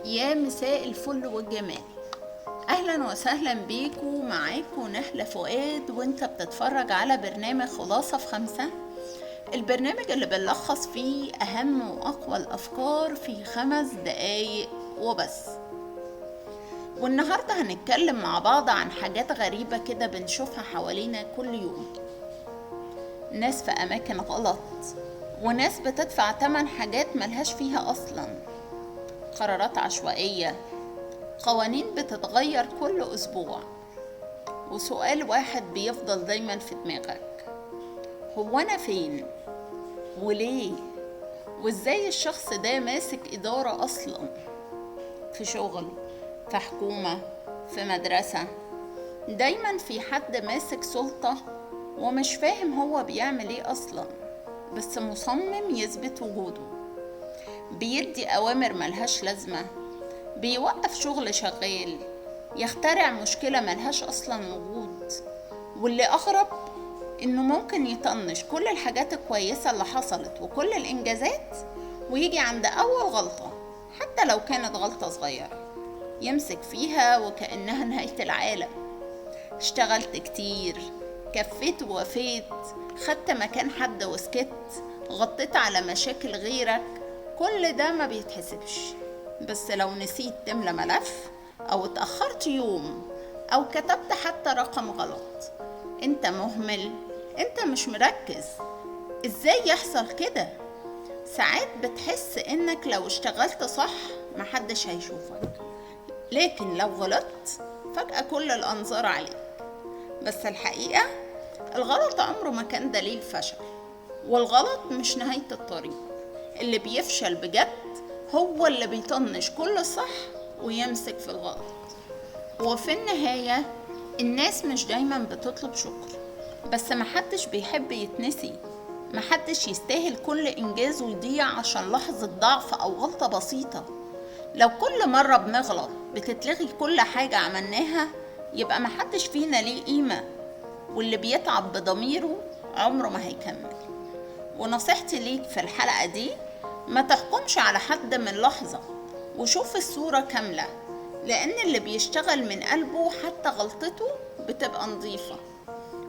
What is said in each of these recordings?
يا مساء الفل والجمال. اهلا وسهلا بيكو، معاكو نهلة فؤاد، وانت بتتفرج على برنامج خلاصة في 5. البرنامج اللي بنلخص فيه اهم واقوى الافكار في 5 دقايق وبس. والنهاردة هنتكلم مع بعض عن حاجات غريبة كده بنشوفها حوالينا كل يوم. ناس في اماكن غلط، وناس بتدفع تمن حاجات ملهاش فيها اصلا، قرارات عشوائية، قوانين بتتغير كل أسبوع، وسؤال واحد بيفضل دايما في دماغك: هو أنا فين؟ وليه؟ وإزاي الشخص ده ماسك إدارة أصلا؟ في شغل، في حكومة، في مدرسة، دايما في حد ماسك سلطة ومش فاهم هو بيعمل ايه أصلا، بس مصمم يثبت وجوده. بيدي أوامر ملهاش لازمة، بيوقف شغل شغال، يخترع مشكلة ملهاش أصلا وجود. واللي أغرب إنه ممكن يطنش كل الحاجات الكويسة اللي حصلت وكل الإنجازات، ويجي عند أول غلطة حتى لو كانت غلطة صغيرة يمسك فيها وكأنها نهاية العالم. اشتغلت كتير، كفيت ووفيت، خدت مكان حد وسكت، غطيت على مشاكل غيرك، كل ده ما بيتحسبش. بس لو نسيت تملى ملف، او اتأخرت يوم، او كتبت حتى رقم غلط، انت مهمل، انت مش مركز. ازاي يحصل كده؟ ساعات بتحس انك لو اشتغلت صح محدش هيشوفك، لكن لو غلطت فجأة كل الانظار عليك. بس الحقيقة الغلط عمره ما كان دليل فشل، والغلط مش نهاية الطريق. اللي بيفشل بجد هو اللي بيطنش كل الصح ويمسك في الغلط. وفي النهاية الناس مش دايما بتطلب شكر، بس محدش بيحب يتنسي. محدش يستاهل كل إنجاز ويضيع عشان لحظة ضعف أو غلطة بسيطة. لو كل مرة بنغلط بتتلغي كل حاجة عملناها، يبقى محدش فينا ليه قيمة، واللي بيتعب بضميره عمره ما هيكمل. ونصيحتي ليك في الحلقة دي: ما تحكمش على حد من لحظة، وشوف الصورة كاملة، لأن اللي بيشتغل من قلبه حتى غلطته بتبقى نظيفة.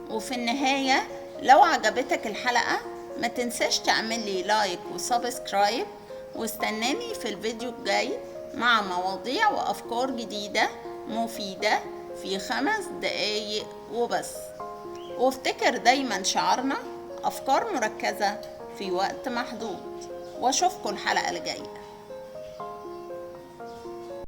وفي النهاية لو عجبتك الحلقة ما تنساش تعملي لايك وسبسكرايب، واستناني في الفيديو الجاي مع مواضيع وأفكار جديدة مفيدة في 5 دقايق وبس. وافتكر دايما شعارنا: أفكار مركزة في وقت محدود. واشوفكم الحلقة الجاية.